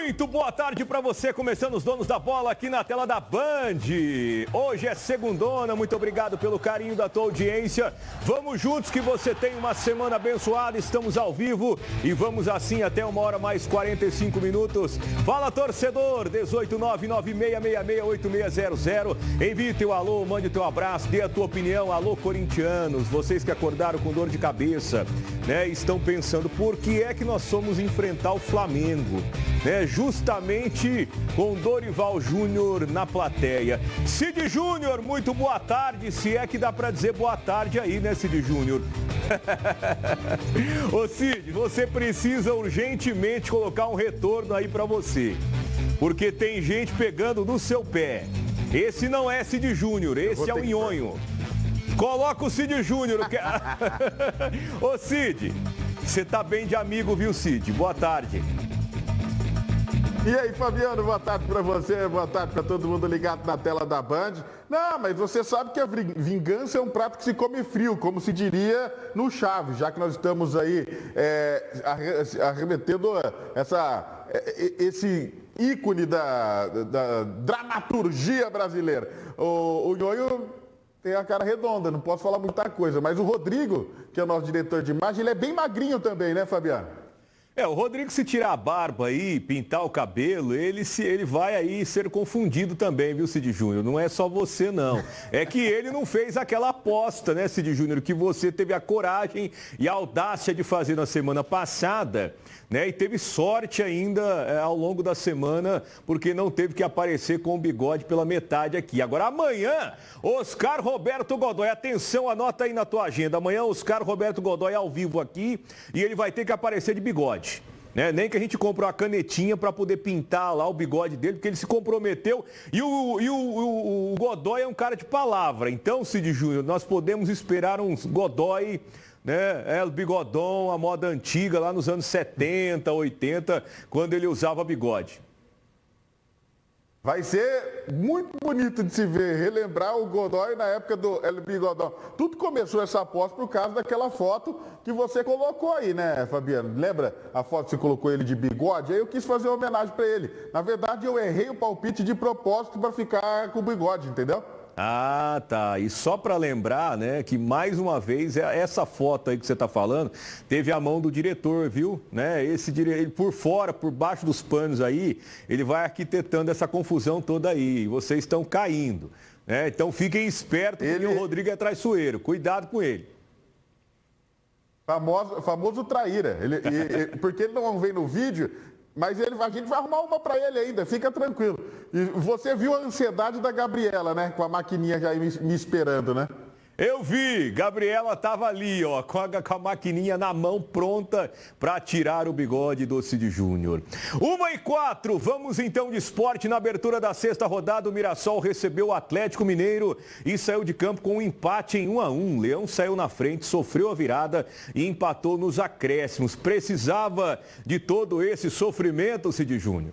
Muito boa tarde para você, começando os Donos da Bola aqui na tela da Band. Hoje é segundona, muito obrigado pelo carinho da tua audiência. Vamos juntos que você tem uma semana abençoada, estamos ao vivo e vamos assim até 1h mais 45 minutos. Fala torcedor, 18996668600. Envie teu alô, mande teu abraço, dê a tua opinião. Alô corintianos, vocês que acordaram com dor de cabeça, né? Estão pensando por que é que nós somos enfrentar o Flamengo, né? Justamente com Dorival Júnior na plateia. Cid Júnior, muito boa tarde, se é que dá para dizer boa tarde aí, né, Cid Júnior? Ô Cid, você precisa urgentemente colocar um retorno aí para você, porque tem gente pegando no seu pé. Esse não é Cid Júnior, esse é o Nhonho. Coloca o Cid Júnior. Ô Cid, você tá bem de amigo, viu, Cid? Boa tarde. E aí, Fabiano, boa tarde para você, boa tarde para todo mundo ligado na tela da Band. Não, mas você sabe que a vingança é um prato que se come frio, como se diria no Chaves, já que nós estamos aí arremetendo esse ícone da dramaturgia brasileira. O Nhonho tem a cara redonda, não posso falar muita coisa, mas o Rodrigo, que é o nosso diretor de imagem, ele é bem magrinho também, né, Fabiano? O Rodrigo, se tirar a barba aí, pintar o cabelo, ele vai aí ser confundido também, viu, Cid Júnior? Não é só você, não. É que ele não fez aquela aposta, né, Cid Júnior, que você teve a coragem e a audácia de fazer na semana passada, né? E teve sorte ainda ao longo da semana, porque não teve que aparecer com o bigode pela metade aqui. Agora, amanhã, Oscar Roberto Godoy, atenção, anota aí na tua agenda. Amanhã, Oscar Roberto Godoy ao vivo aqui e ele vai ter que aparecer de bigode. Né? Nem que a gente compre uma canetinha para poder pintar lá o bigode dele, porque ele se comprometeu. E o Godoy é um cara de palavra. Então, Cid Júnior, nós podemos esperar uns Godoy, né? O bigodão, a moda antiga, lá nos anos 70, 80, quando ele usava bigode. Vai ser muito bonito de se ver, relembrar o Godoy na época do El Bigodão. Tudo começou essa aposta por causa daquela foto que você colocou aí, né, Fabiano? Lembra a foto que você colocou ele de bigode? Aí eu quis fazer uma homenagem para ele. Na verdade, eu errei o palpite de propósito para ficar com o bigode, entendeu? Ah, tá. E só para lembrar, né, que mais uma vez, essa foto aí que você está falando, teve a mão do diretor, viu? Né? Ele por fora, por baixo dos panos aí, ele vai arquitetando essa confusão toda aí. Vocês estão caindo, né? Então fiquem espertos, porque o Rodrigo é traiçoeiro. Cuidado com ele. Famoso traíra. Porque ele não vem no vídeo, mas a gente vai arrumar uma para ele ainda, fica tranquilo. E você viu a ansiedade da Gabriela, né? Com a maquininha já aí me esperando, né? Eu vi, Gabriela estava ali, ó, com a maquininha na mão pronta para tirar o bigode do Cid Júnior. 1h04, vamos então de esporte. Na abertura da sexta rodada, o Mirassol recebeu o Atlético Mineiro e saiu de campo com um empate em 1-1. Leão saiu na frente, sofreu a virada e empatou nos acréscimos. Precisava de todo esse sofrimento, Cid Júnior?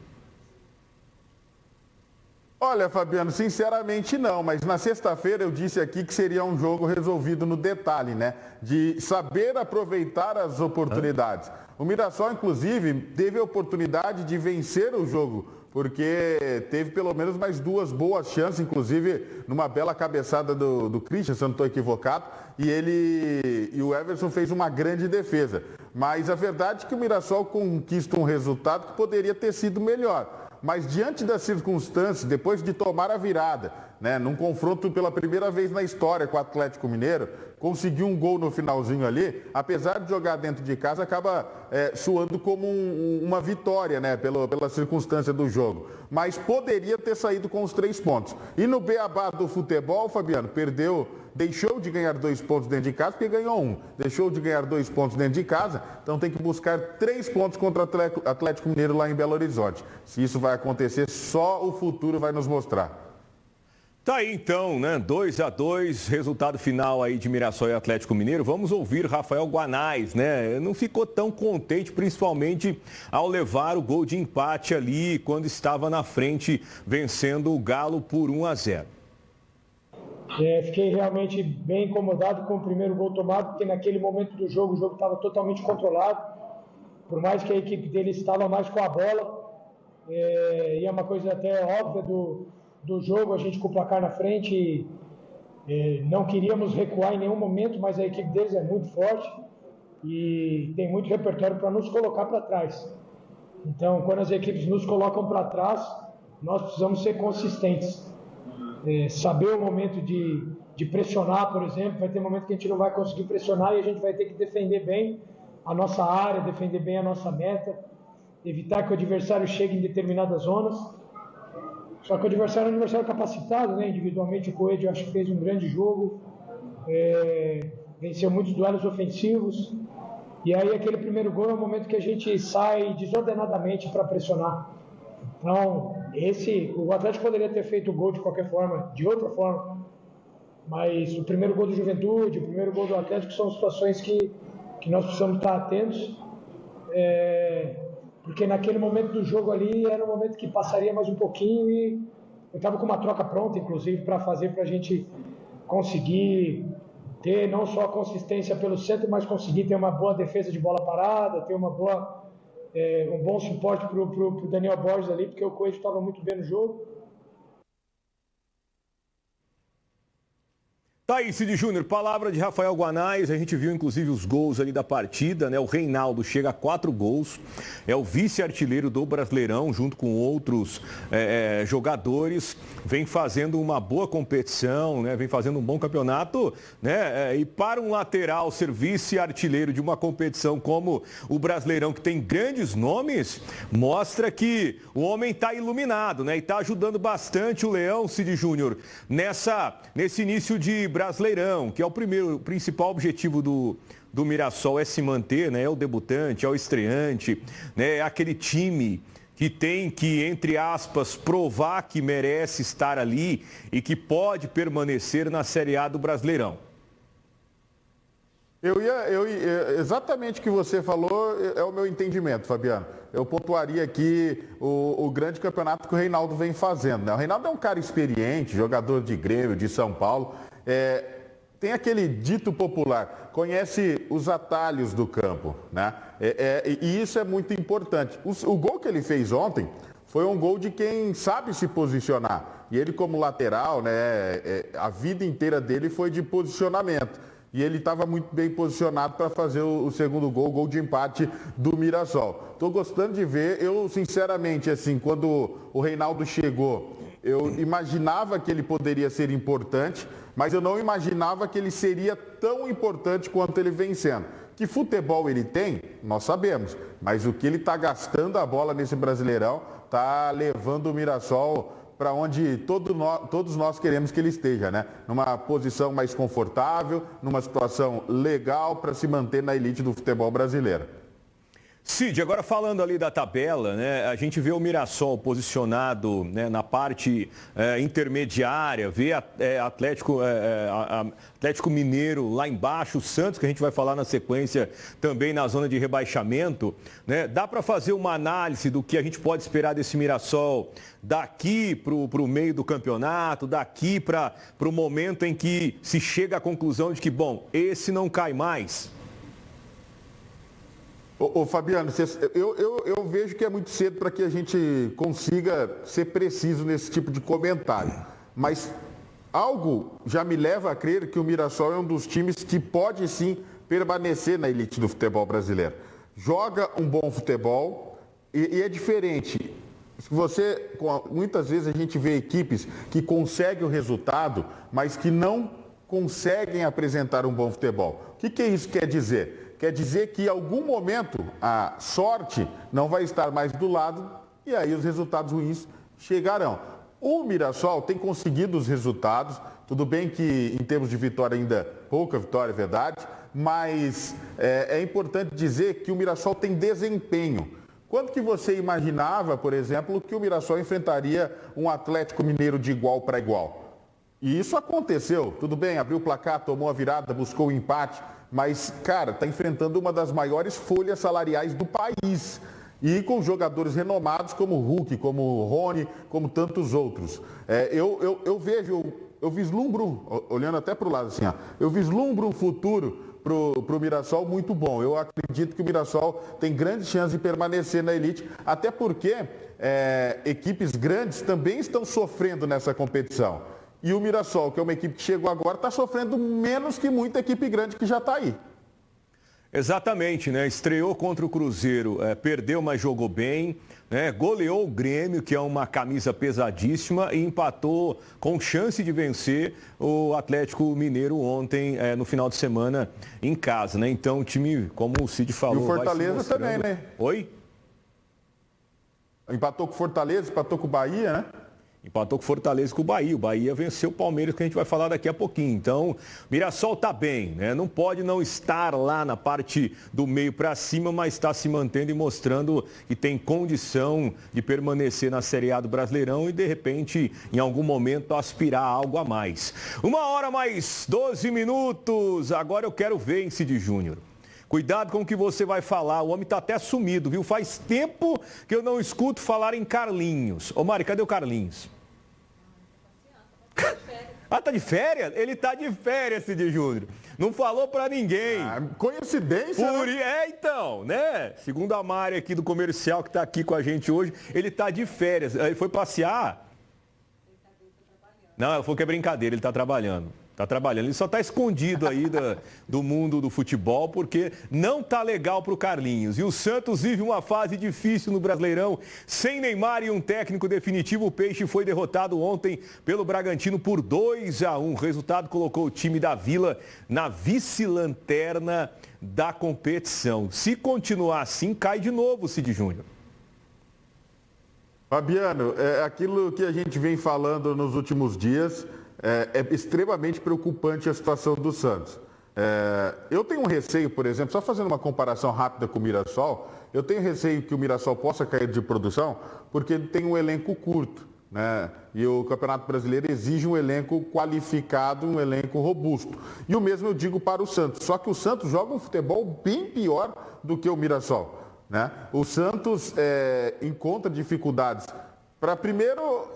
Olha, Fabiano, sinceramente não, mas na sexta-feira eu disse aqui que seria um jogo resolvido no detalhe, né? De saber aproveitar as oportunidades. O Mirassol, inclusive, teve a oportunidade de vencer o jogo, porque teve pelo menos mais duas boas chances, inclusive numa bela cabeçada do Christian, se eu não estou equivocado, e o Everson fez uma grande defesa. Mas a verdade é que o Mirassol conquista um resultado que poderia ter sido melhor. Mas diante das circunstâncias, depois de tomar a virada, né, num confronto pela primeira vez na história com o Atlético Mineiro, conseguiu um gol no finalzinho ali, apesar de jogar dentro de casa, acaba soando como uma vitória, né, pela circunstância do jogo. Mas poderia ter saído com os 3 pontos. E no beabá do futebol, Fabiano, deixou de ganhar 2 pontos dentro de casa porque ganhou 1. Deixou de ganhar 2 pontos dentro de casa, então tem que buscar 3 pontos contra o Atlético Mineiro lá em Belo Horizonte. Se isso vai acontecer, só o futuro vai nos mostrar. Tá aí então, né? 2-2, resultado final aí de Mirassol e Atlético Mineiro. Vamos ouvir Rafael Guanais, né? Não ficou tão contente, principalmente ao levar o gol de empate ali, quando estava na frente, vencendo o Galo por 1-0. Fiquei realmente bem incomodado com o primeiro gol tomado, porque naquele momento do jogo, o jogo estava totalmente controlado. Por mais que a equipe dele estava mais com a bola, e é uma coisa até óbvia do jogo, a gente com o placar na frente, não queríamos recuar em nenhum momento, mas a equipe deles é muito forte e tem muito repertório para nos colocar para trás. Então, quando as equipes nos colocam para trás, nós precisamos ser consistentes. Saber o momento de pressionar, por exemplo, vai ter momento que a gente não vai conseguir pressionar e a gente vai ter que defender bem a nossa área, defender bem a nossa meta, evitar que o adversário chegue em determinadas zonas. Só que o adversário é um adversário capacitado, né? Individualmente o Coelho, eu acho que fez um grande jogo, venceu muitos duelos ofensivos, e aí aquele primeiro gol é o momento que a gente sai desordenadamente para pressionar. Então, o Atlético poderia ter feito o gol de qualquer forma, de outra forma, mas o primeiro gol do Juventude, o primeiro gol do Atlético são situações que nós precisamos estar atentos, porque naquele momento do jogo ali era um momento que passaria mais um pouquinho e eu estava com uma troca pronta, inclusive, para fazer, para a gente conseguir ter não só a consistência pelo centro, mas conseguir ter uma boa defesa de bola parada, ter um bom suporte para o Daniel Borges ali, porque o Coelho estava muito bem no jogo. Tá aí, Cid Júnior, palavra de Rafael Guanais, a gente viu inclusive os gols ali da partida, né? O Reinaldo chega a 4 gols, é o vice-artilheiro do Brasileirão, junto com outros jogadores, vem fazendo uma boa competição, né? Vem fazendo um bom campeonato, né? E para um lateral ser vice-artilheiro de uma competição como o Brasileirão, que tem grandes nomes, mostra que o homem está iluminado, né? E está ajudando bastante o Leão, Cid Júnior, nesse início de Brasileirão, que é o principal objetivo do Mirassol é se manter, né? É o debutante, é o estreante, né? É aquele time que tem que, entre aspas, provar que merece estar ali e que pode permanecer na Série A do Brasileirão. Exatamente o que você falou é o meu entendimento, Fabiano. Eu pontuaria aqui o grande campeonato que o Reinaldo vem fazendo, né? O Reinaldo é um cara experiente, jogador de Grêmio, de São Paulo. Tem aquele dito popular, conhece os atalhos do campo, né? E isso é muito importante. O gol que ele fez ontem foi um gol de quem sabe se posicionar. E ele como lateral, né? A vida inteira dele foi de posicionamento. E ele estava muito bem posicionado para fazer o segundo gol, o gol de empate do Mirassol. Estou gostando de ver. Eu, sinceramente, assim, quando o Reinaldo chegou, eu imaginava que ele poderia ser importante, mas eu não imaginava que ele seria tão importante quanto ele vem sendo. Que futebol ele tem, nós sabemos, mas o que ele está gastando a bola nesse Brasileirão está levando o Mirassol para onde todos nós queremos que ele esteja, né? Numa posição mais confortável, numa situação legal para se manter na elite do futebol brasileiro. Cid, agora falando ali da tabela, né, a gente vê o Mirassol posicionado, né, na parte intermediária, vê Atlético Mineiro lá embaixo, o Santos, que a gente vai falar na sequência, também na zona de rebaixamento, né? Dá para fazer uma análise do que a gente pode esperar desse Mirassol daqui para o meio do campeonato, daqui para o momento em que se chega à conclusão de que, bom, esse não cai mais? Ô Fabiano, eu vejo que é muito cedo para que a gente consiga ser preciso nesse tipo de comentário. Mas algo já me leva a crer que o Mirassol é um dos times que pode sim permanecer na elite do futebol brasileiro. Joga um bom futebol e é diferente. Muitas vezes a gente vê equipes que conseguem o resultado, mas que não conseguem apresentar um bom futebol. O que isso quer dizer? Quer dizer que em algum momento a sorte não vai estar mais do lado e aí os resultados ruins chegarão. O Mirassol tem conseguido os resultados, tudo bem que em termos de vitória ainda pouca vitória, é verdade, mas é importante dizer que o Mirassol tem desempenho. Quando que você imaginava, por exemplo, que o Mirassol enfrentaria um Atlético Mineiro de igual para igual? E isso aconteceu, tudo bem, abriu o placar, tomou a virada, buscou o empate, mas, cara, está enfrentando uma das maiores folhas salariais do país. E com jogadores renomados como o Hulk, como o Rony, como tantos outros. Eu vislumbro, olhando até para o lado assim, eu vislumbro um futuro pro Mirassol muito bom. Eu acredito que o Mirassol tem grande chance de permanecer na elite, até porque equipes grandes também estão sofrendo nessa competição. E o Mirassol, que é uma equipe que chegou agora, está sofrendo menos que muita equipe grande que já está aí. Exatamente, né? Estreou contra o Cruzeiro, perdeu, mas jogou bem, né? Goleou o Grêmio, que é uma camisa pesadíssima, e empatou com chance de vencer o Atlético Mineiro ontem, no final de semana, em casa, né? Então, o time, como o Cid falou... E o Fortaleza também, né? Oi? Empatou com o Fortaleza, empatou com o Bahia, né? Empatou com o Fortaleza e com o Bahia. O Bahia venceu o Palmeiras, que a gente vai falar daqui a pouquinho. Então, Mirassol está bem, né? Não pode não estar lá na parte do meio para cima, mas está se mantendo e mostrando que tem condição de permanecer na Série A do Brasileirão e, de repente, em algum momento, aspirar a algo a mais. 1h mais 12 minutos. Agora eu quero ver, hein, Cid Júnior. Cuidado com o que você vai falar, o homem está até sumido, viu? Faz tempo que eu não escuto falar em Carlinhos. Ô Mari, cadê o Carlinhos? Ah, tá de férias? Ele tá de férias, Cid Júnior. Não falou pra ninguém. Coincidência, né? Então, né? Segundo a Mari aqui do comercial que tá aqui com a gente hoje, ele tá de férias. Ele foi passear? Não, ela falou que é brincadeira, ele tá trabalhando. Tá trabalhando. Ele só tá escondido aí do mundo do futebol, porque não tá legal pro Carlinhos. E o Santos vive uma fase difícil no Brasileirão. Sem Neymar e um técnico definitivo, o Peixe foi derrotado ontem pelo Bragantino por 2-1. O resultado colocou o time da Vila na vice-lanterna da competição. Se continuar assim, cai de novo, Cid Júnior. Fabiano, aquilo que a gente vem falando nos últimos dias... É extremamente preocupante a situação do Santos. Eu tenho um receio, por exemplo, só fazendo uma comparação rápida com o Mirassol, eu tenho receio que o Mirassol possa cair de produção porque ele tem um elenco curto, né? E o Campeonato Brasileiro exige um elenco qualificado, um elenco robusto. E o mesmo eu digo para o Santos, só que o Santos joga um futebol bem pior do que o Mirassol, né? O Santos encontra dificuldades para primeiro...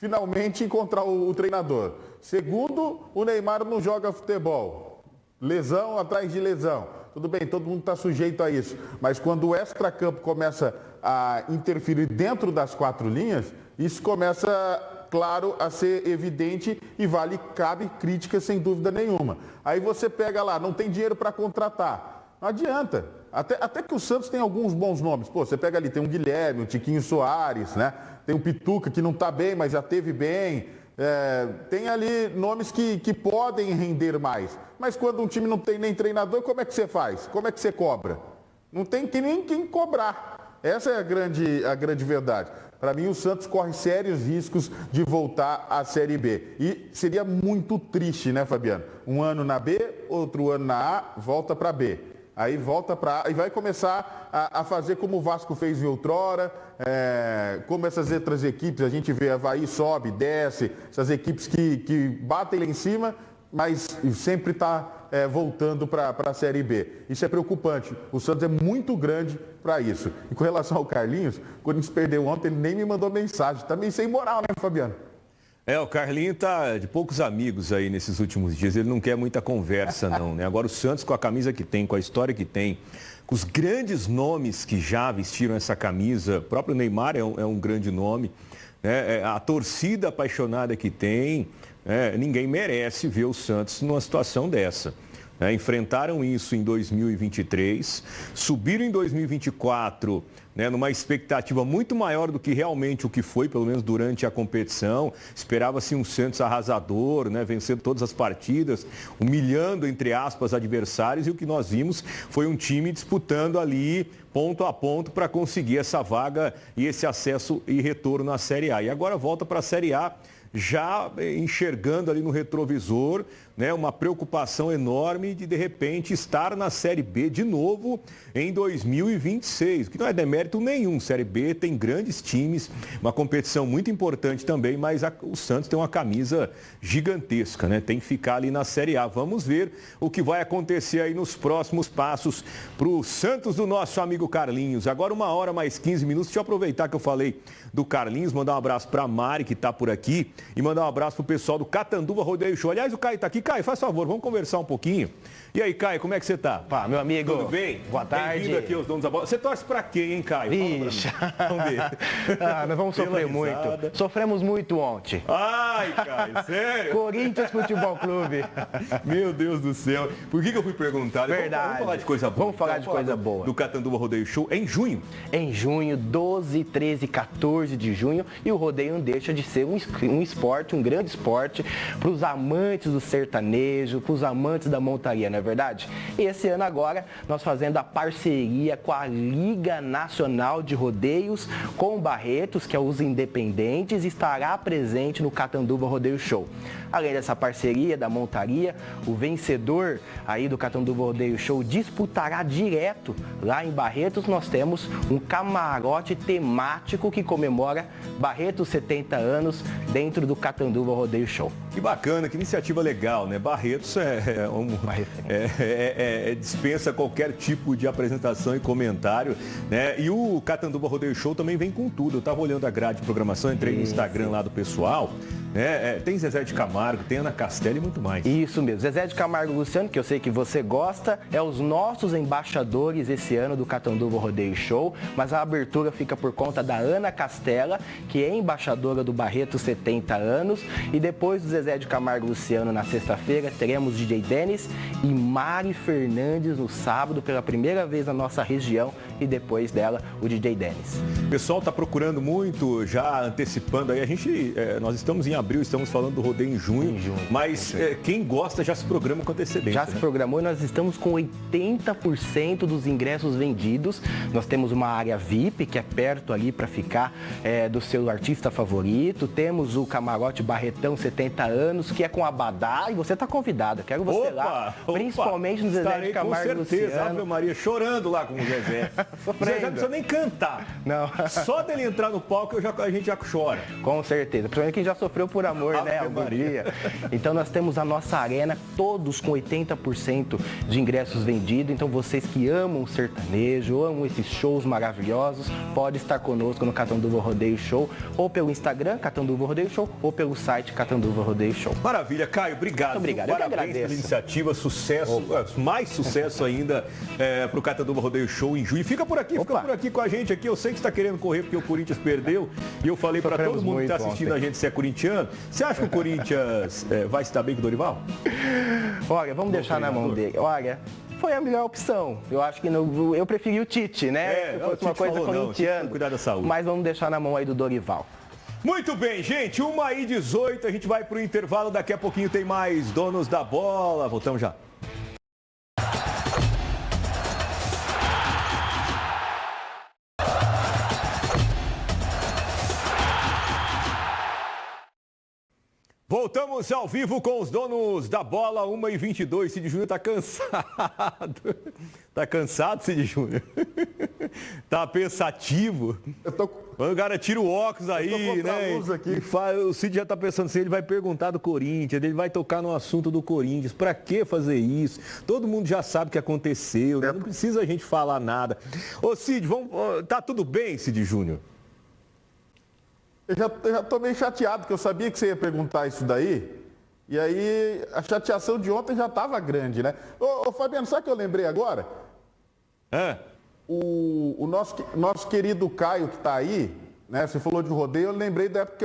finalmente encontrar o treinador. Segundo, o Neymar não joga futebol. Lesão atrás de lesão. Tudo bem, todo mundo está sujeito a isso. Mas quando o extracampo começa a interferir dentro das quatro linhas, isso começa, claro, a ser evidente e cabe crítica sem dúvida nenhuma. Aí você pega lá, não tem dinheiro para contratar. Não adianta. Até que o Santos tem alguns bons nomes. Pô, você pega ali, tem um Guilherme, um Tiquinho Soares, né? Tem o Pituca, que não está bem, mas já teve bem. Tem ali nomes que podem render mais. Mas quando um time não tem nem treinador, como é que você faz? Como é que você cobra? Não tem nem quem cobrar. Essa é a grande verdade. Para mim, o Santos corre sérios riscos de voltar à Série B. E seria muito triste, né, Fabiano? Um ano na B, outro ano na A, volta para B. Aí volta para A e vai começar a fazer como o Vasco fez em outrora, como essas outras equipes, a gente vê Avaí sobe, desce, essas equipes que batem lá em cima, mas sempre está voltando para a Série B. Isso é preocupante. O Santos é muito grande para isso. E com relação ao Carlinhos, quando a gente perdeu ontem, ele nem me mandou mensagem. Tá meio sem moral, né, Fabiano? O Carlinho tá de poucos amigos aí nesses últimos dias. Ele não quer muita conversa, não, né? Agora o Santos, com a camisa que tem, com a história que tem, com os grandes nomes que já vestiram essa camisa, o próprio Neymar é um grande nome, né? A torcida apaixonada que tem, ninguém merece ver o Santos numa situação dessa. Enfrentaram isso em 2023, subiram em 2024, numa expectativa muito maior do que realmente o que foi, pelo menos durante a competição. Esperava-se um Santos arrasador, vencendo todas as partidas, humilhando, entre aspas, adversários, e o que nós vimos foi um time disputando ali ponto a ponto para conseguir essa vaga e esse acesso e retorno à Série A. E agora volta para a Série A, já enxergando ali no retrovisor, uma preocupação enorme de repente, estar na Série B de novo em 2026, que não é demérito nenhum. Série B tem grandes times, uma competição muito importante também, mas o Santos tem uma camisa gigantesca, tem que ficar ali na Série A. Vamos ver o que vai acontecer aí nos próximos passos para o Santos do nosso amigo Carlinhos. Agora 1h mais 15 minutos, deixa eu aproveitar que eu falei do Carlinhos, mandar um abraço para a Mari, que está por aqui, e mandar um abraço para o pessoal do Catanduva Rodeio Show. Aliás, o Caio está aqui. Caio, faz favor, vamos conversar um pouquinho. E aí, Caio, como é que você tá? Pá, meu amigo. Tudo bem? Boa tarde. Bem-vindo aqui aos Donos da Bola. Você torce pra quem, hein, Caio? Vixe. Vamos ver. Nós vamos sofrer muito. Sofremos muito ontem. Ai, Caio, sério? Corinthians Futebol Clube. Meu Deus do céu. Por que eu fui perguntar? Verdade. Vamos falar de coisa boa. Vamos falar de coisa boa. Do Catanduva Rodeio Show em junho. Em junho, 12, 13, 14 de junho. E o rodeio não deixa de ser um esporte, um grande esporte, para os amantes do sertanejo, para os amantes da montaria, não é verdade? E esse ano agora, nós fazendo a parceria com a Liga Nacional de Rodeios, com o Barretos, que é os independentes, estará presente no Catanduva Rodeio Show. Além dessa parceria da montaria, o vencedor aí do Catanduva Rodeio Show disputará direto lá em Barretos. Nós temos um camarote temático que comemora Barretos 70 anos dentro do Catanduva Rodeio Show. Que bacana, que iniciativa legal, né? Barretos dispensa qualquer tipo de apresentação e comentário, né? E o Catanduva Rodeio Show também vem com tudo. Eu tava olhando a grade de programação, entrei no Instagram lá do pessoal, né? Tem Zezé de Camargo, tem Ana Castela e muito mais. Isso mesmo. Zezé de Camargo e Luciano, que eu sei que você gosta, é os nossos embaixadores esse ano do Catanduva Rodeio Show, mas a abertura fica por conta da Ana Castela, que é embaixadora do Barretos 70 anos, e depois do Zezé de Camargo e Luciano na sexta-feira, teremos DJ Denis e Mari Fernandes no sábado, pela primeira vez na nossa região, e depois dela, o DJ Denis. O pessoal está procurando muito, já antecipando aí, nós estamos em abril, estamos falando do rodeio em junho, mas quem gosta já se programa com antecedência. Já se programou e nós estamos com 80% dos ingressos vendidos. Nós temos uma área VIP, que é perto ali para ficar do seu artista favorito. Temos o camarote Barretão 70 anos, que é com abadá, e você está convidado. Quero você lá, principalmente no Zezé de Camargo e Luciano. Com certeza, Ave Maria, chorando lá com o Zezé. O Zezé não precisa nem cantar. Não. Só dele entrar no palco a gente já chora. Com certeza. Principalmente quem já sofreu por amor, né? Algum dia. Então nós temos a nossa arena, todos com 80% de ingressos vendidos. Então vocês que amam o sertanejo, amam esses shows maravilhosos, pode estar conosco no Catanduva Rodeio Show, ou pelo Instagram, Catanduva Rodeio Show, ou pelo site Catanduva Rodeio Show. Maravilha, Caio, obrigado. Muito obrigado. Parabéns pela iniciativa, sucesso, mais sucesso ainda para o Catanduva Rodeio Show em junho. Fica por aqui com a gente aqui. Eu sei que você está querendo correr porque o Corinthians perdeu, e eu falei para todo mundo que está assistindo a gente se é corintiano. Você acha que o Corinthians vai se dar bem com o Dorival? Olha, vamos deixar na mão dele. Olha, foi a melhor opção. Eu acho que eu preferi o Tite, né? Se fosse uma coisa corintiana. Cuidar da saúde. Mas vamos deixar na mão aí do Dorival. Muito bem, gente. 1h18, a gente vai para o intervalo. Daqui a pouquinho tem mais Donos da Bola. Voltamos já. Voltamos ao vivo com os Donos da Bola, 1h22. Cid Júnior tá cansado. Tá cansado, Cid Júnior? Tá pensativo? O cara tira o óculos aí, né? O Cid já tá pensando assim, ele vai perguntar do Corinthians, ele vai tocar no assunto do Corinthians. Pra que fazer isso? Todo mundo já sabe o que aconteceu, né? Não precisa a gente falar nada. Ô Cid, tá tudo bem, Cid Júnior? Eu já tô meio chateado, porque eu sabia que você ia perguntar isso daí. E aí, a chateação de ontem já estava grande, né? Ô Fabiano, sabe o que eu lembrei agora? O nosso querido Caio que está aí, né? Você falou de rodeio, eu lembrei da época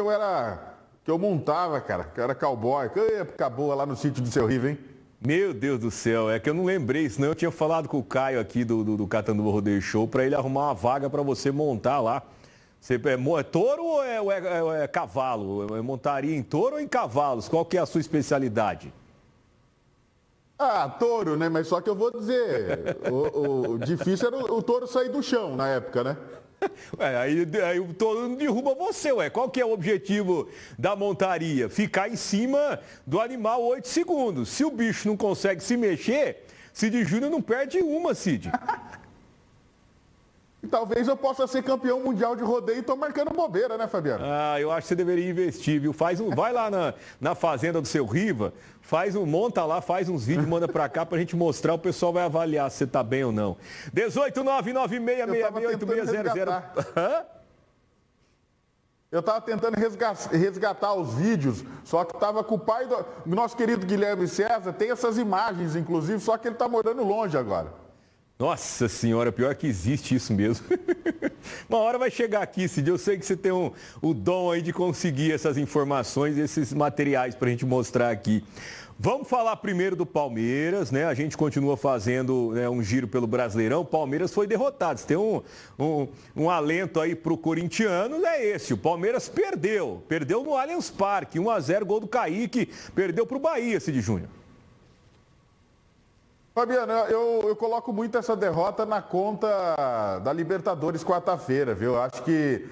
que eu montava, cara, que eu era cowboy. Que época boa lá no sítio do Seu Rivo, hein? Meu Deus do céu, é que eu não lembrei, senão eu tinha falado com o Caio aqui do Catanduva Rodeio Show para ele arrumar uma vaga para você montar lá. Você é touro ou é cavalo? Montaria em touro ou em cavalos? Qual que é a sua especialidade? Ah, touro, né? Mas só que eu vou dizer, o difícil era o touro sair do chão na época, né? Aí o touro não derruba você, ué. Qual que é o objetivo da montaria? Ficar em cima do animal 8 segundos. Se o bicho não consegue se mexer, Cid Júnior não perde uma, Cid. E talvez eu possa ser campeão mundial de rodeio e tô marcando bobeira, né, Fabiano? Ah, eu acho que você deveria investir, viu? Vai lá na fazenda do Seu Riva, monta lá, faz uns vídeos, manda pra cá pra gente mostrar, o pessoal vai avaliar se você tá bem ou não. 18 996668600. Eu estava tentando resgatar os vídeos, só que estava com o pai do nosso querido Guilherme César, tem essas imagens, inclusive, só que ele está morando longe agora. Nossa senhora, pior que existe isso mesmo. Uma hora vai chegar aqui, Cid. Eu sei que você tem o dom aí de conseguir essas informações, esses materiais para a gente mostrar aqui. Vamos falar primeiro do Palmeiras, né? A gente continua fazendo, né, um giro pelo Brasileirão. O Palmeiras foi derrotado. Se tem um alento aí para o corintiano, é esse. O Palmeiras perdeu no Allianz Parque, 1-0, gol do Kaique, perdeu para o Bahia, Cid Júnior. Fabiano, eu coloco muito essa derrota na conta da Libertadores quarta-feira, viu? Acho que,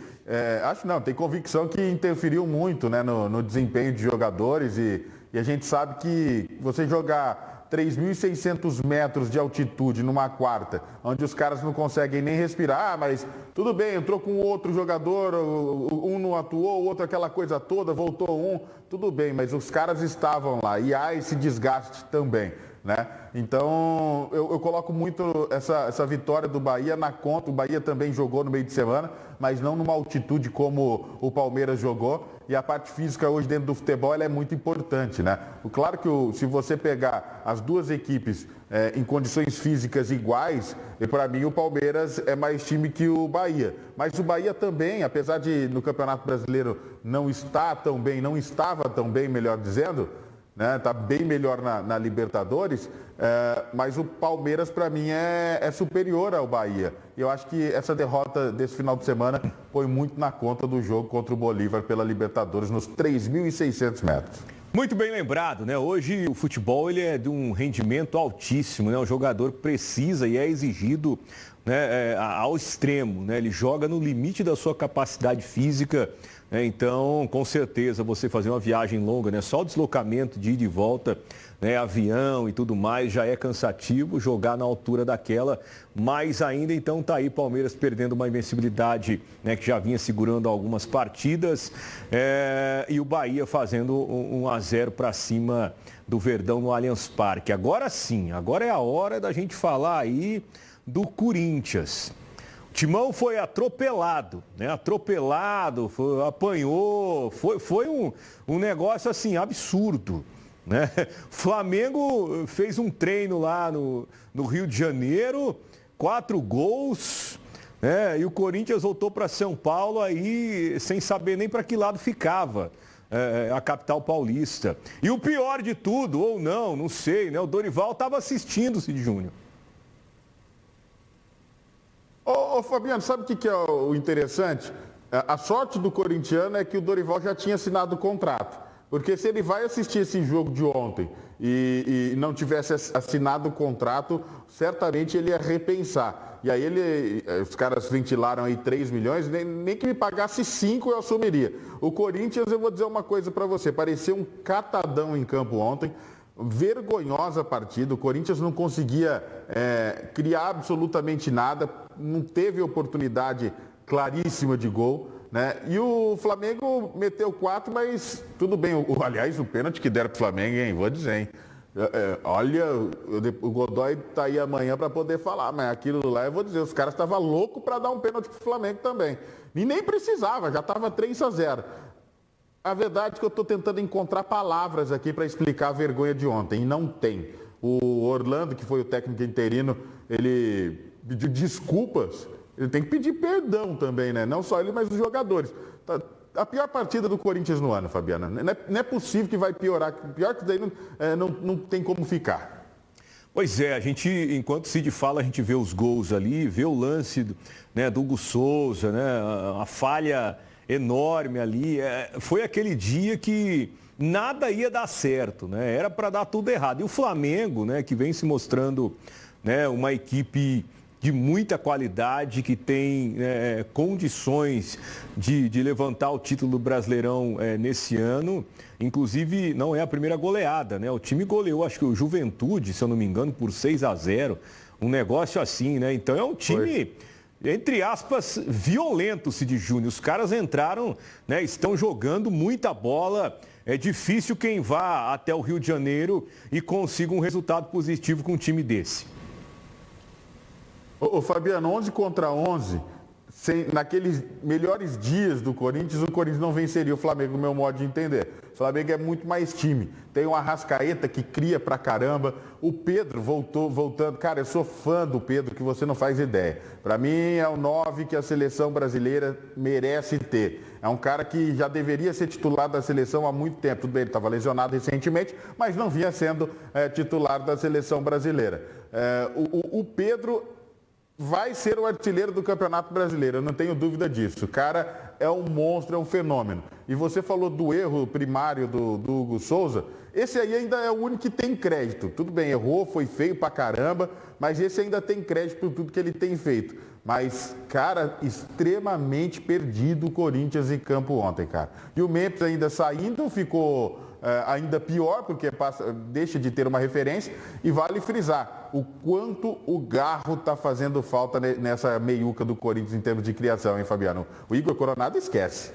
tem convicção que interferiu muito, né, no desempenho de jogadores e a gente sabe que você jogar 3.600 metros de altitude numa quarta, onde os caras não conseguem nem respirar, mas tudo bem, entrou com outro jogador, um não atuou, o outro aquela coisa toda, voltou um, tudo bem, mas os caras estavam lá e há esse desgaste também, né? Então, eu coloco muito essa vitória do Bahia na conta. O Bahia também jogou no meio de semana, mas não numa altitude como o Palmeiras jogou. E a parte física hoje dentro do futebol ela é muito importante, né? Claro que se você pegar as duas equipes em condições físicas iguais, para mim o Palmeiras é mais time que o Bahia. Mas o Bahia também, apesar de no Campeonato Brasileiro não estava tão bem, melhor dizendo, né? Tá bem melhor na Libertadores, mas o Palmeiras para mim é superior ao Bahia. Eu acho que essa derrota desse final de semana foi muito na conta do jogo contra o Bolívar pela Libertadores nos 3.600 metros. Muito bem lembrado, né? Hoje o futebol ele é de um rendimento altíssimo, né? O jogador precisa e é exigido, né, ao extremo, né? Ele joga no limite da sua capacidade física, né? Então, com certeza, você fazer uma viagem longa, né? Só o deslocamento de ida e volta, né? Avião e tudo mais já é cansativo, jogar na altura daquela, mais ainda, então tá aí Palmeiras perdendo uma invencibilidade, né? Que já vinha segurando algumas partidas, e o Bahia fazendo 1-0 para cima do Verdão no Allianz Parque. Agora sim, agora é a hora da gente falar aí do Corinthians. O Timão foi atropelado, né? Apanhou, foi um negócio assim absurdo, né? Flamengo fez um treino lá no Rio de Janeiro, 4 gols, né? E o Corinthians voltou para São Paulo aí sem saber nem para que lado ficava a capital paulista. E o pior de tudo, ou não sei, né? O Dorival estava assistindo, Cid Júnior. Ô Fabiano, sabe o que é o interessante? A sorte do corintiano é que o Dorival já tinha assinado o contrato. Porque se ele vai assistir esse jogo de ontem e não tivesse assinado o contrato, certamente ele ia repensar. E aí os caras ventilaram aí 3 milhões, nem que me pagasse 5 eu assumiria. O Corinthians, eu vou dizer uma coisa para você, parecia um catadão em campo ontem. Vergonhosa partida, o Corinthians não conseguia criar absolutamente nada, não teve oportunidade claríssima de gol, né? E o Flamengo meteu 4, mas tudo bem. Aliás, o pênalti que deram para o Flamengo, hein? Vou dizer, hein? Olha, o Godoy tá aí amanhã para poder falar, mas aquilo lá, eu vou dizer, os caras estavam loucos para dar um pênalti para o Flamengo também. E nem precisava, já estava 3-0. A verdade é que eu estou tentando encontrar palavras aqui para explicar a vergonha de ontem, e não tem. O Orlando, que foi o técnico interino, ele pediu desculpas, ele tem que pedir perdão também, né? Não só ele, mas os jogadores. A pior partida do Corinthians no ano, Fabiana. Não é possível que vai piorar. Pior que daí não tem como ficar. Pois é, a gente, enquanto o Cid fala, a gente vê os gols ali, vê o lance do Hugo Souza, né? A falha enorme ali. Foi aquele dia que nada ia dar certo, né? Era para dar tudo errado. E o Flamengo, né, que vem se mostrando, né, uma equipe de muita qualidade, que tem condições de levantar o título do Brasileirão nesse ano. Inclusive, não é a primeira goleada, né? O time goleou, acho que o Juventude, se eu não me engano, por 6-0. Um negócio assim, né? Então é um time, entre aspas, violento, Cid Júnior. Os caras entraram, né? Estão jogando muita bola. É difícil quem vá até o Rio de Janeiro e consiga um resultado positivo com um time desse. Ô Fabiano, 11 contra 11, naqueles melhores dias do Corinthians, o Corinthians não venceria o Flamengo, no meu modo de entender. O Flamengo é muito mais time. Tem o Arrascaeta que cria pra caramba. O Pedro voltando. Cara, eu sou fã do Pedro, que você não faz ideia. Pra mim é o 9 que a seleção brasileira merece ter. É um cara que já deveria ser titular da seleção há muito tempo. Tudo bem, ele estava lesionado recentemente, mas não vinha sendo titular da seleção brasileira. O Pedro vai ser o artilheiro do Campeonato Brasileiro, eu não tenho dúvida disso. O cara é um monstro, é um fenômeno. E você falou do erro primário do Hugo Souza, esse aí ainda é o único que tem crédito. Tudo bem, errou, foi feio pra caramba, mas esse ainda tem crédito por tudo que ele tem feito. Mas, cara, extremamente perdido o Corinthians em campo ontem, cara. E o Memphis ainda saindo, ficou ainda pior, porque deixa de ter uma referência. E vale frisar o quanto o Garro está fazendo falta nessa meiuca do Corinthians em termos de criação, hein, Fabiano? O Igor Coronado esquece.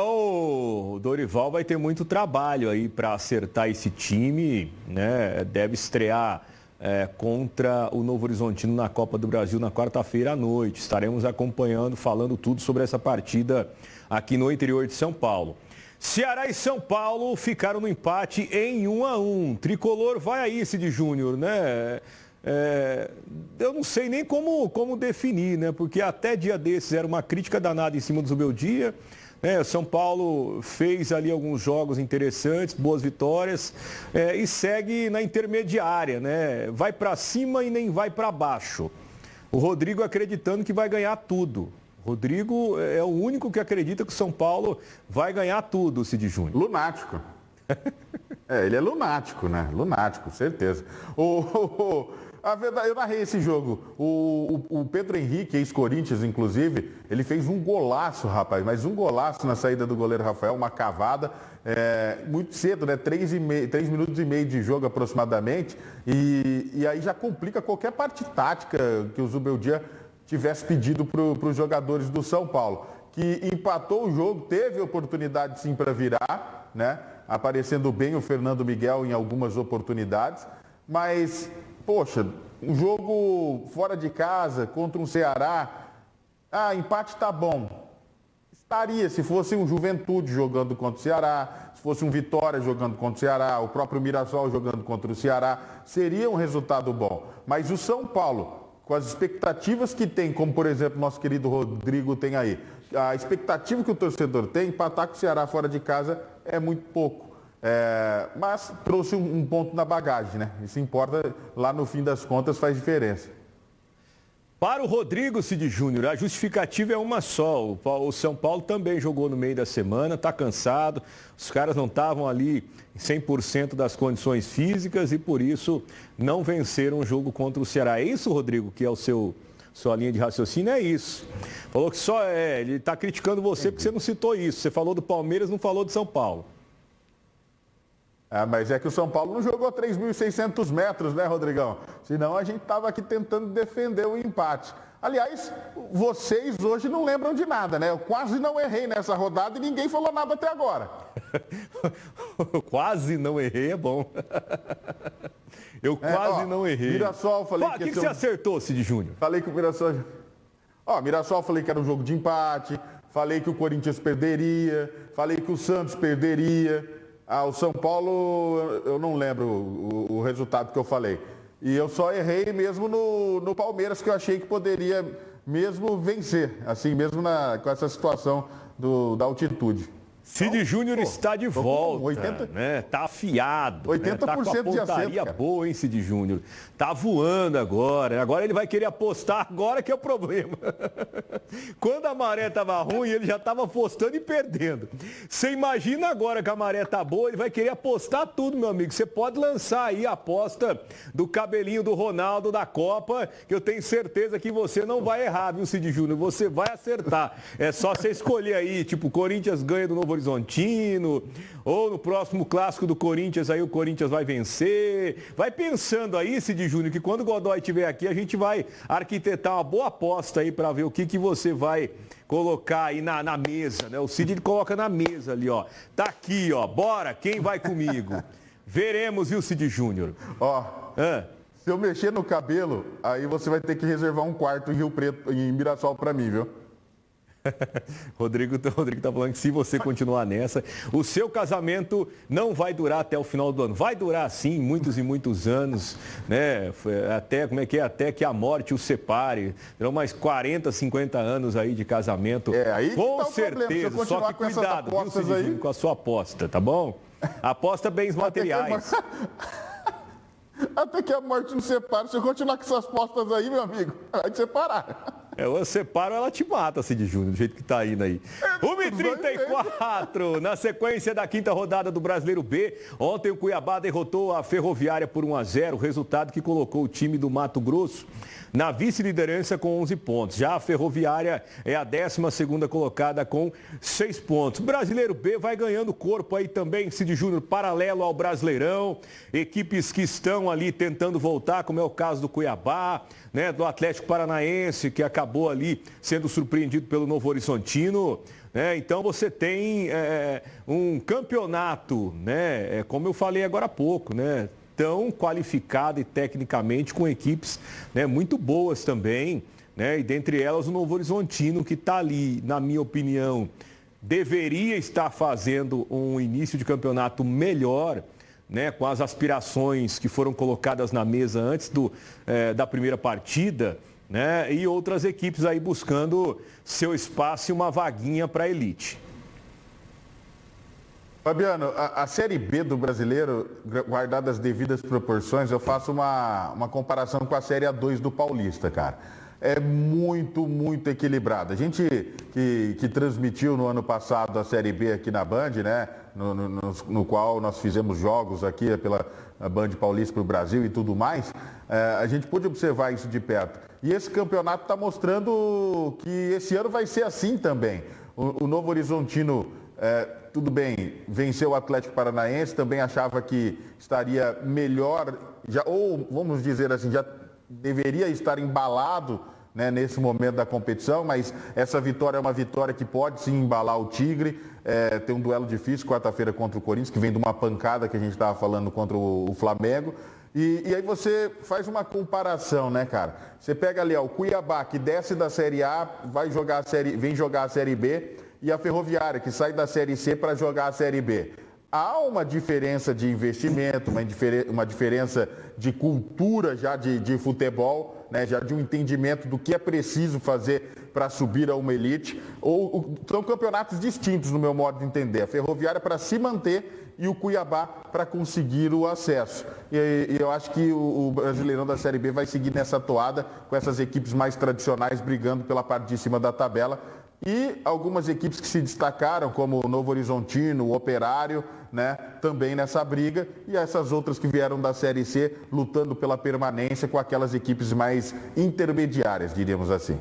O Dorival vai ter muito trabalho aí para acertar esse time, né? Deve estrear contra o Novo Horizontino na Copa do Brasil na quarta-feira à noite. Estaremos acompanhando, falando tudo sobre essa partida aqui no interior de São Paulo. Ceará e São Paulo ficaram no empate em 1-1. Tricolor vai aí, Cid Júnior, né? Eu não sei nem como definir, né? Porque até dia desses era uma crítica danada em cima do Zubeldia. São Paulo fez ali alguns jogos interessantes, boas vitórias, e segue na intermediária, né? Vai para cima e nem vai para baixo. O Rodrigo acreditando que vai ganhar tudo. Rodrigo é o único que acredita que o São Paulo vai ganhar tudo, Cid Júnior. Lunático. Ele é lunático, né? Lunático, certeza. A verdade, eu narrei esse jogo. O Pedro Henrique, ex-Corinthians, inclusive, ele fez um golaço, rapaz, mas um golaço na saída do goleiro Rafael, uma cavada, muito cedo, né? 3 minutos e meio de jogo aproximadamente, e aí já complica qualquer parte tática que o Zubeldia tivesse pedido para os jogadores do São Paulo, que empatou o jogo, teve oportunidade sim para virar, né? Aparecendo bem o Fernando Miguel em algumas oportunidades, mas, poxa, um jogo fora de casa contra um Ceará, empate tá bom. Estaria se fosse um Juventude jogando contra o Ceará, se fosse um Vitória jogando contra o Ceará, o próprio Mirassol jogando contra o Ceará, seria um resultado bom. Mas o São Paulo, com as expectativas que tem, como por exemplo nosso querido Rodrigo tem aí, a expectativa que o torcedor tem, empatar com o Ceará fora de casa é muito pouco. Mas trouxe um ponto na bagagem, né? Isso importa, lá no fim das contas faz diferença. Para o Rodrigo, Cid Júnior, a justificativa é uma só. O São Paulo também jogou no meio da semana, está cansado. Os caras não estavam ali 100% das condições físicas e por isso não venceram o jogo contra o Ceará. É isso, Rodrigo, que é sua linha de raciocínio? É isso. Falou que ele está criticando você porque você não citou isso. Você falou do Palmeiras, não falou do São Paulo. Mas é que o São Paulo não jogou 3.600 metros, né, Rodrigão? Senão a gente estava aqui tentando defender o empate. Aliás, vocês hoje não lembram de nada, né? Eu quase não errei nessa rodada e ninguém falou nada até agora. Quase não errei, é bom. Eu quase não errei. Mirassol, falei que você acertou, Cid Júnior? Falei que o Mirassol... Mirassol, falei que era um jogo de empate. Falei que o Corinthians perderia. Falei que o Santos perderia. O São Paulo, eu não lembro o resultado que eu falei. E eu só errei mesmo no Palmeiras, que eu achei que poderia mesmo vencer, assim, mesmo com essa situação da altitude. Cid Júnior está de volta, né? Tá afiado, 80% né? Tá com a pontaria boa, hein, Cid Júnior? Tá voando agora. Agora ele vai querer apostar, agora que é o problema. Quando a maré tava ruim, ele já tava apostando e perdendo. Você imagina agora que a maré tá boa, ele vai querer apostar tudo, meu amigo. Você pode lançar aí a aposta do cabelinho do Ronaldo da Copa, que eu tenho certeza que você não vai errar, viu, Cid Júnior? Você vai acertar. É só você escolher aí, tipo, Corinthians ganha do Novo Horizontino, ou no próximo clássico do Corinthians, aí o Corinthians vai vencer. Vai pensando aí, Cid Júnior, que quando o Godoy estiver aqui, a gente vai arquitetar uma boa aposta aí para ver o que você vai colocar aí na mesa, né? O Cid coloca na mesa ali, ó. Tá aqui, ó. Bora, quem vai comigo? Veremos, viu, Cid Júnior? Se eu mexer no cabelo, aí você vai ter que reservar um quarto em Rio Preto, em Mirassol para mim, viu? Rodrigo tá falando que se você continuar nessa, o seu casamento não vai durar até o final do ano. Vai durar, sim, muitos e muitos anos, né? Até que a morte o separe. Terão mais 40, 50 anos aí de casamento. Aí com tá certeza. Só que cuidado, viu, Cid Júnior, com a sua aposta, tá bom? Aposta bens materiais. Até que a morte nos separe. Se eu continuar com essas postas aí, meu amigo, vai te separar. Eu separo, ela te mata, Cid Júnior, do jeito que tá indo aí. 1h34, na sequência da quinta rodada do Brasileiro B. Ontem o Cuiabá derrotou a Ferroviária por 1-0, resultado que colocou o time do Mato Grosso na vice-liderança com 11 pontos. Já a Ferroviária é a 12ª colocada com 6 pontos. O Brasileiro B vai ganhando corpo aí também, Cid Júnior, paralelo ao Brasileirão. Equipes que estão ali tentando voltar, como é o caso do Cuiabá, né, do Atlético Paranaense, que acabou ali sendo surpreendido pelo Novo Horizontino. Então você tem um campeonato, né, como eu falei agora há pouco, né, tão qualificado e tecnicamente com equipes, né, muito boas também, né, e dentre elas o Novo Horizontino, que está ali, na minha opinião, deveria estar fazendo um início de campeonato melhor, né, com as aspirações que foram colocadas na mesa antes da primeira partida, né, e outras equipes aí buscando seu espaço e uma vaguinha para a elite. Fabiano, a Série B do Brasileiro, guardadas as devidas proporções, eu faço uma comparação com a Série A2 do Paulista, cara. É muito, muito equilibrada. A gente que transmitiu no ano passado a Série B aqui na Band, né? No qual nós fizemos jogos aqui pela Band Paulista para o Brasil e tudo mais, a gente pôde observar isso de perto. E esse campeonato está mostrando que esse ano vai ser assim também. O Novo Horizontino, tudo bem, venceu o Atlético Paranaense, também achava que estaria melhor, ou vamos dizer assim, já deveria estar embalado, né, nesse momento da competição, mas essa vitória é uma vitória que pode sim embalar o Tigre. Tem um duelo difícil quarta-feira contra o Corinthians, que vem de uma pancada que a gente estava falando contra o Flamengo. E aí você faz uma comparação, né, cara? Você pega ali, ó, o Cuiabá, que desce da Série A, vem jogar a Série B, e a Ferroviária, que sai da Série C para jogar a Série B. Há uma diferença de investimento, uma diferença de cultura já de futebol, né, já de um entendimento do que é preciso fazer para subir a uma elite. São campeonatos distintos, no meu modo de entender. A Ferroviária para se manter e o Cuiabá para conseguir o acesso. E eu acho que o Brasileirão da Série B vai seguir nessa toada, com essas equipes mais tradicionais brigando pela parte de cima da tabela. E algumas equipes que se destacaram, como o Novo Horizontino, o Operário, né, também nessa briga. E essas outras que vieram da Série C lutando pela permanência com aquelas equipes mais intermediárias, diríamos assim.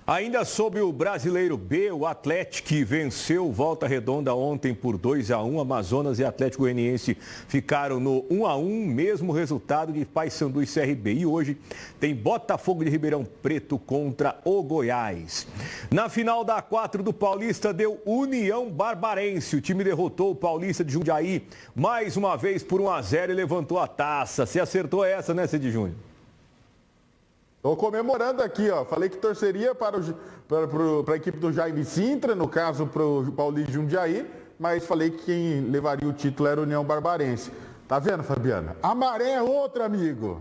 Ainda sobre o Brasileiro B, o Atlético venceu Volta Redonda ontem por 2-1. Amazonas e Atlético Goianiense ficaram no 1-1, mesmo resultado de Paysandu e CRB. E hoje tem Botafogo de Ribeirão Preto contra o Goiás. Na final da A4 do Paulista deu União Barbarense. O time derrotou o Paulista de Jundiaí mais uma vez por 1-0 e levantou a taça. Você acertou essa, né, Cid Júnior? Estou comemorando aqui, ó. Falei que torceria para a equipe do Jaime Sintra, no caso para o Paulista de Jundiaí, mas falei que quem levaria o título era a União Barbarense. Tá vendo, Fabiana? A maré é outra, amigo.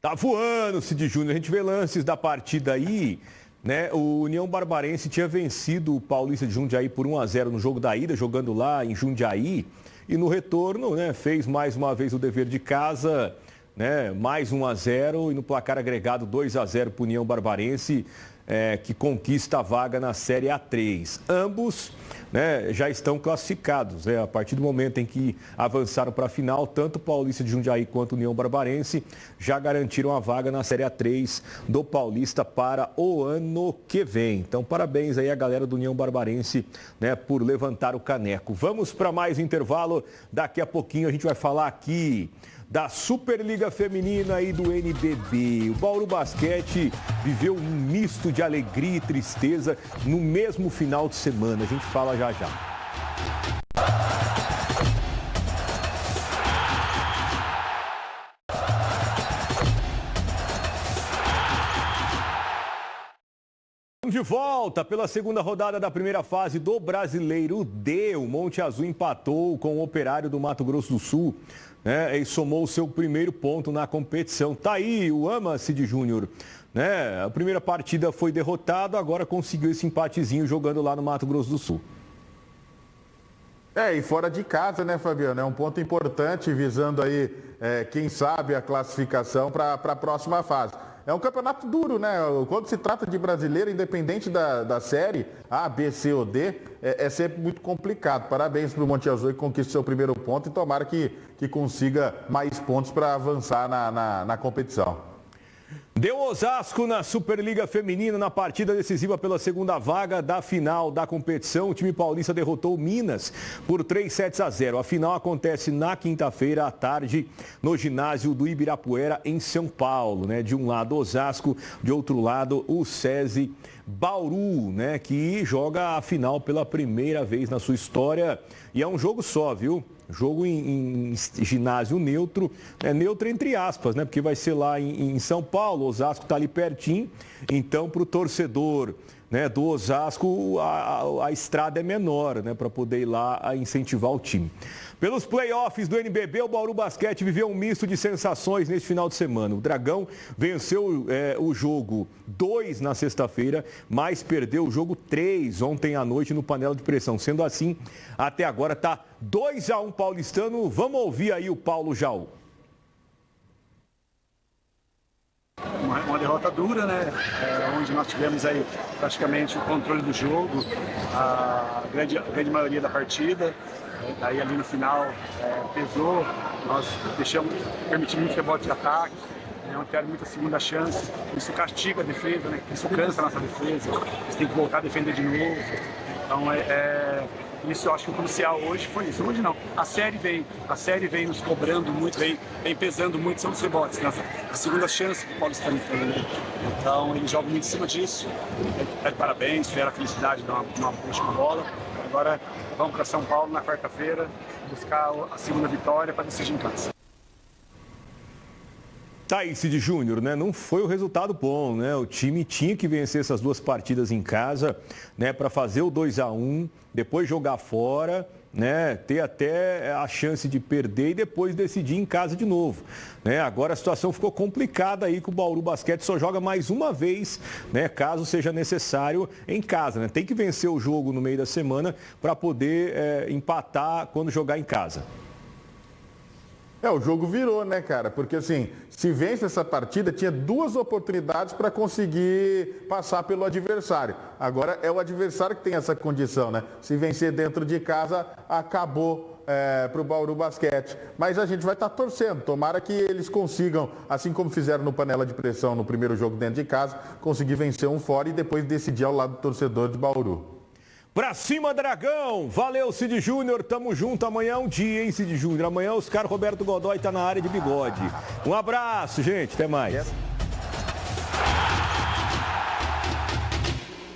Tá voando, Cid Júnior. A gente vê lances da partida aí, né? O União Barbarense tinha vencido o Paulista de Jundiaí por 1-0 no jogo da ida, jogando lá em Jundiaí. E no retorno, né, fez mais uma vez o dever de casa, né, mais 1-0 e no placar agregado 2-0 para o União Barbarense, que conquista a vaga na Série A3. Ambos, né, já estão classificados, né, a partir do momento em que avançaram para a final, tanto o Paulista de Jundiaí quanto o União Barbarense já garantiram a vaga na Série A3 do Paulista para o ano que vem. Então, parabéns aí a galera do União Barbarense, né, por levantar o caneco. Vamos para mais intervalo. Daqui a pouquinho a gente vai falar aqui da Superliga Feminina e do NBB. O Bauru Basquete viveu um misto de alegria e tristeza no mesmo final de semana. A gente fala já já. De volta pela segunda rodada da primeira fase do Brasileiro D. O Monte Azul empatou com o Operário do Mato Grosso do Sul, né, e somou o seu primeiro ponto na competição. Tá aí o AMA, Cid Júnior. Né? A primeira partida foi derrotado, agora conseguiu esse empatezinho jogando lá no Mato Grosso do Sul. E fora de casa, né, Fabiano? É um ponto importante visando aí, quem sabe, a classificação para a próxima fase. É um campeonato duro, né? Quando se trata de brasileiro, independente da série A, B, C ou D, é sempre muito complicado. Parabéns para o Monte Azul que conquista seu primeiro ponto e tomara que consiga mais pontos para avançar na competição. Deu Osasco na Superliga Feminina na partida decisiva pela segunda vaga da final da competição. O time paulista derrotou o Minas por 3-0. A final acontece na quinta-feira à tarde no ginásio do Ibirapuera, em São Paulo. Né? De um lado Osasco, de outro lado o SESI Bauru, né? Que joga a final pela primeira vez na sua história. E é um jogo só, viu? Jogo em ginásio neutro, neutro entre aspas, né? Porque vai ser lá em São Paulo, o Osasco está ali pertinho, então para o torcedor, né, do Osasco a estrada é menor, né, para poder ir lá a incentivar o time. Pelos playoffs do NBB, o Bauru Basquete viveu um misto de sensações neste final de semana. O Dragão venceu o jogo 2 na sexta-feira, mas perdeu o jogo 3 ontem à noite no panela de pressão. Sendo assim, até agora está 2-1 paulistano. Vamos ouvir aí o Paulo Jaú. Uma derrota dura, né? Onde nós tivemos aí praticamente o controle do jogo, a grande maioria da partida. Daí ali no final pesou, nós permitimos muito rebote de ataque, não tiveram muita segunda chance. Isso castiga a defesa, né? Isso cansa a nossa defesa, eles têm que voltar a defender de novo. Então isso eu acho que o crucial hoje foi isso. Hoje não. A série vem nos cobrando muito, vem pesando muito, são os rebotes, né? A segunda chance que o Paulistano tem, né? Então eles jogam muito em cima disso. Parabéns, tiveram a felicidade de dar uma última bola. Agora vamos para São Paulo na quarta-feira buscar a segunda vitória para decidir em casa. Tá aí, Cid Júnior, né? Não foi o resultado bom, né? O time tinha que vencer essas duas partidas em casa, né? Para fazer o 2-1, depois jogar fora, né? Ter até a chance de perder e depois decidir em casa de novo, né? Agora a situação ficou complicada aí, que o Bauru Basquete só joga mais uma vez, né? Caso seja necessário em casa, né? Tem que vencer o jogo no meio da semana para poder empatar quando jogar em casa. O jogo virou, né, cara? Porque assim, se vence essa partida, tinha duas oportunidades para conseguir passar pelo adversário. Agora é o adversário que tem essa condição, né? Se vencer dentro de casa, acabou para o Bauru Basquete. Mas a gente vai estar torcendo. Tomara que eles consigam, assim como fizeram no panela de pressão no primeiro jogo dentro de casa, conseguir vencer um fora e depois decidir ao lado do torcedor de Bauru. Pra cima, Dragão! Valeu, Cid Júnior. Tamo junto. Amanhã é um dia, hein, Cid Júnior? Amanhã Oscar Roberto Godoy tá na área de bigode. Um abraço, gente. Até mais.